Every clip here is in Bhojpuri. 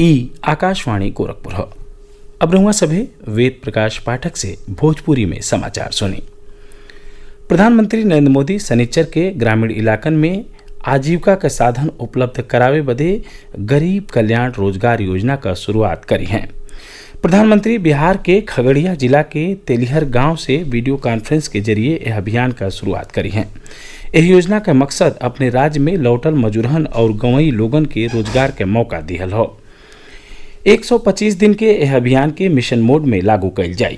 आकाशवाणी गोरखपुर। अब रहुआ सभे वेद प्रकाश पाठक से भोजपुरी में समाचार सुनी। प्रधानमंत्री नरेंद्र मोदी शनिचर के ग्रामीण इलाकन में आजीविका के साधन उपलब्ध करावे बदे गरीब कल्याण रोजगार योजना का शुरुआत करी है। प्रधानमंत्री बिहार के खगड़िया जिला के तेलिहर गांव से वीडियो कॉन्फ्रेंस के जरिए यह अभियान का शुरुआत करी है। यह योजना का मकसद अपने राज्य में लौटल मजूरहन और गंवई लोगन के रोजगार के मौका दिहल हो। 125 दिन के यह अभियान के मिशन मोड में लागू कइल जाई।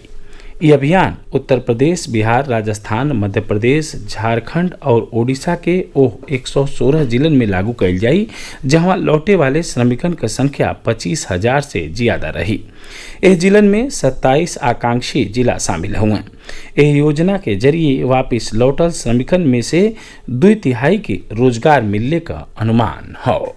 यह अभियान उत्तर प्रदेश, बिहार, राजस्थान, मध्य प्रदेश, झारखंड और ओडिशा के 116 जिलन में लागू कइल जाई, जहां लौटे वाले श्रमिकन की संख्या 25,000 से ज्यादा रही। इस जिलन में 27 आकांक्षी जिला शामिल हुए। यह योजना के जरिए वापिस लौटल श्रमिकन में से 2/3 के रोजगार मिलने का अनुमान हो।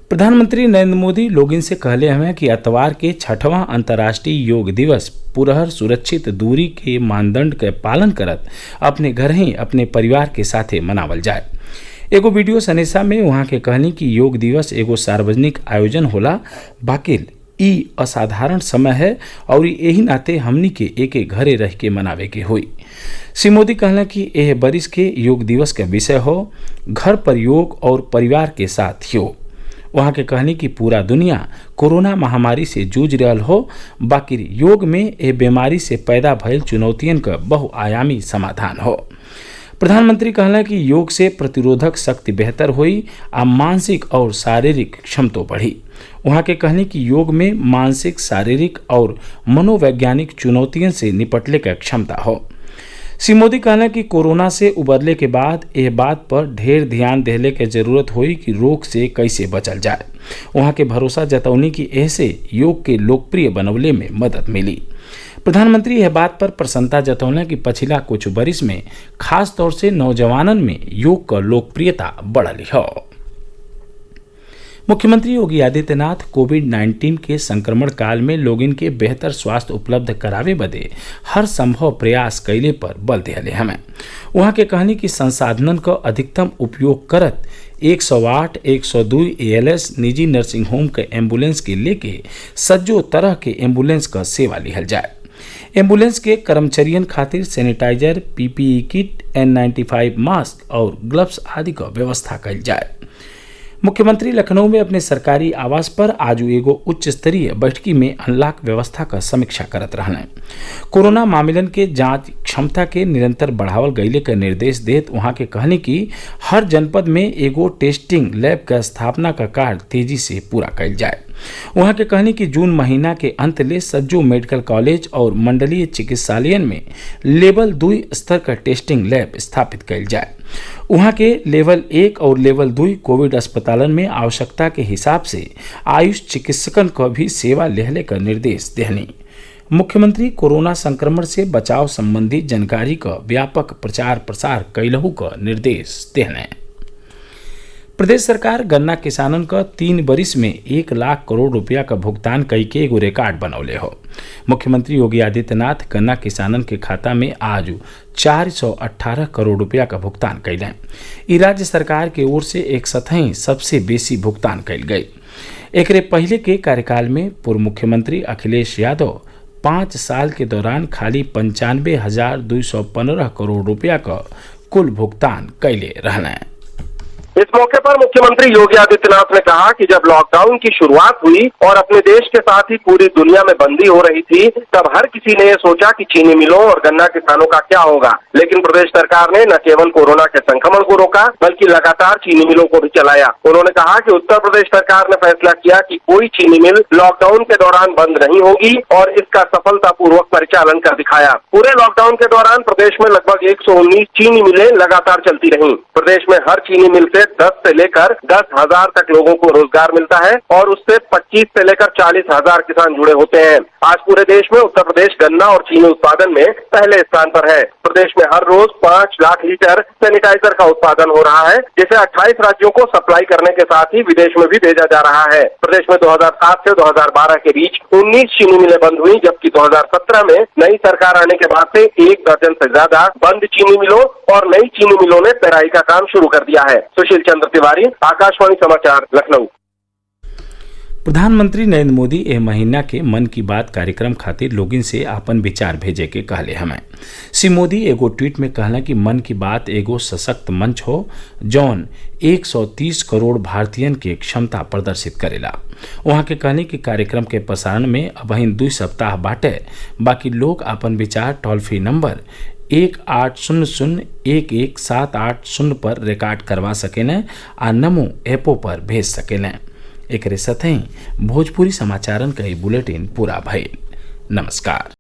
प्रधानमंत्री नरेंद्र मोदी लोगन से कहले हमें कि अतवार के 6वां अंतर्राष्ट्रीय योग दिवस पुरहर सुरक्षित दूरी के मानदंड के पालन करत अपने घर ही अपने परिवार के साथे मनावल जाए। एगो वीडियो संदेशा में वहाँ के कहनी कि योग दिवस एगो सार्वजनिक आयोजन होला, बाकी ई असाधारण समय है और यही नाते हमनी के एक घरे रह के मनावे के होई। श्री मोदी कहला कि यह बरिस के योग दिवस का विषय हो घर पर योग और परिवार के साथ योग। वहाँ के कहनी कि पूरा दुनिया कोरोना महामारी से जूझ रहल हो, बाकी योग में ए बीमारी से पैदा भयल चुनौतियन का बहुआयामी समाधान हो। प्रधानमंत्री कहला कि योग से प्रतिरोधक शक्ति बेहतर हुई आ मानसिक और शारीरिक क्षमता बढ़ी। वहाँ के कहनी कि योग में मानसिक, शारीरिक और मनोवैज्ञानिक चुनौतियों से निपटने का क्षमता हो। श्री मोदी कहला कि कोरोना से उबरले के बाद यह बात पर ढेर ध्यान देने की जरूरत हुई कि रोग से कैसे बचल जाए। वहाँ के भरोसा जतौनी कि ऐसे योग के लोकप्रिय बनवले में मदद मिली। प्रधानमंत्री यह बात पर प्रसन्नता जतौना कि पिछला कुछ बरिस में खास तौर से नौजवानन में योग का लोकप्रियता बढ़ली हो। मुख्यमंत्री योगी आदित्यनाथ कोविड-19 के संक्रमण काल में लोगन के बेहतर स्वास्थ्य उपलब्ध करावे बदे हर संभव प्रयास कैले पर बल दिले हमें। वहाँ के कहनी कि संसाधनन का अधिकतम उपयोग करत 108, 102 ALS निजी नर्सिंग होम के एम्बुलेंस के लेके सज्जो तरह के एम्बुलेंस का सेवा लिहल जाए। एम्बुलेंस के कर्मचारियन खातिर सैनिटाइजर, PPE किट, N95 मास्क और ग्लव्स आदि का व्यवस्था कैल जाए। मुख्यमंत्री लखनऊ में अपने सरकारी आवास पर आज एगो उच्च स्तरीय बैठकी में अनलॉक व्यवस्था का समीक्षा करत रहने। कोरोना मामलन के जांच क्षमता के निरंतर बढ़ावल गईले का निर्देश देत वहाँ के कहने की हर जनपद में एगो टेस्टिंग लैब का स्थापना का कार्य तेजी से पूरा कैल जाए। वहाँ के कहने की जून महीना के अंत ले सज्जो मेडिकल कॉलेज और मंडलीय चिकित्सालयन में लेवल 2 स्तर का टेस्टिंग लैब स्थापित कैल जाए। वहाँ के लेवल 1 और लेवल 2 कोविड अस्पतालन में आवश्यकता के हिसाब से आयुष चिकित्सकन को भी सेवा लेहले का निर्देश देहनी। मुख्यमंत्री कोरोना संक्रमण से बचाव संबंधी जानकारी का व्यापक प्रचार प्रसार कैलहू का निर्देश देहने। प्रदेश सरकार गन्ना किसानन का 3 बरिस में 1 लाख करोड़ रुपया का भुगतान कई के एगो रिकॉर्ड बनौले हो। मुख्यमंत्री योगी आदित्यनाथ गन्ना किसानन के खाता में आज 418 करोड़ रुपया का भुगतान कैलें। ई राज्य सरकार के ओर से एक सतही सबसे बेसी भुगतान कैल गई। एकरे पहले के कार्यकाल में पूर्व मुख्यमंत्री अखिलेश यादव 5 साल के दौरान खाली 95,215 करोड़ रुपया का कुल भुगतान कैले रहने। इस मौके पर मुख्यमंत्री योगी आदित्यनाथ ने कहा कि जब लॉकडाउन की शुरुआत हुई और अपने देश के साथ ही पूरी दुनिया में बंदी हो रही थी, तब हर किसी ने ये सोचा कि चीनी मिलों और गन्ना किसानों का क्या होगा। लेकिन प्रदेश सरकार ने न केवल कोरोना के संक्रमण को रोका, बल्कि लगातार चीनी मिलों को भी चलाया। उन्होंने कहा कि उत्तर प्रदेश सरकार ने फैसला किया कि कोई चीनी मिल लॉकडाउन के दौरान बंद नहीं होगी और इसका सफलतापूर्वक परिचालन कर दिखाया। पूरे लॉकडाउन के दौरान प्रदेश में लगभग 119 चीनी मिलें लगातार चलती रहीं। प्रदेश में हर चीनी मिल से 10 से लेकर 10,000 तक लोगों को रोजगार मिलता है और उससे 25 से लेकर 40,000 किसान जुड़े होते हैं। आज पूरे देश में उत्तर प्रदेश गन्ना और चीनी उत्पादन में पहले स्थान पर है। प्रदेश में हर रोज 5 लाख लीटर सैनिटाइजर का उत्पादन हो रहा है, जिसे 28 राज्यों को सप्लाई करने के साथ ही विदेश में भी भेजा जा रहा है। प्रदेश में 2007 से 2012 के बीच 19 चीनी मिलें बंद हुई, जबकि 2017 में नई सरकार आने के बाद से 1 दर्जन से ज्यादा बंद चीनी मिलों और नई चीनी मिलों ने पेराई का काम शुरू कर दिया है। सुशील चंद्र तिवारी, आकाशवाणी समाचार, लखनऊ। प्रधानमंत्री नरेंद्र मोदी एह महीना के मन की बात कार्यक्रम खातिर लोगिन से आपन विचार भेजे के कहले हमें। श्री मोदी एगो ट्वीट में कहला कि मन की बात एगो सशक्त मंच हो जौन 130 करोड़ भारतीयन के क्षमता प्रदर्शित करेला। वहाँ के कहने कि कार्यक्रम के प्रसारण में अबहिन 2 सप्ताह बाटे, बाकी लोग आपन विचार टोल फ्री नंबर 1-800-11-780 पर रिकॉर्ड करवा सकें आ नमो ऐपो पर भेज सकें। एकरे साथ ही भोजपुरी समाचारन का बुलेटिन पूरा भइल। नमस्कार।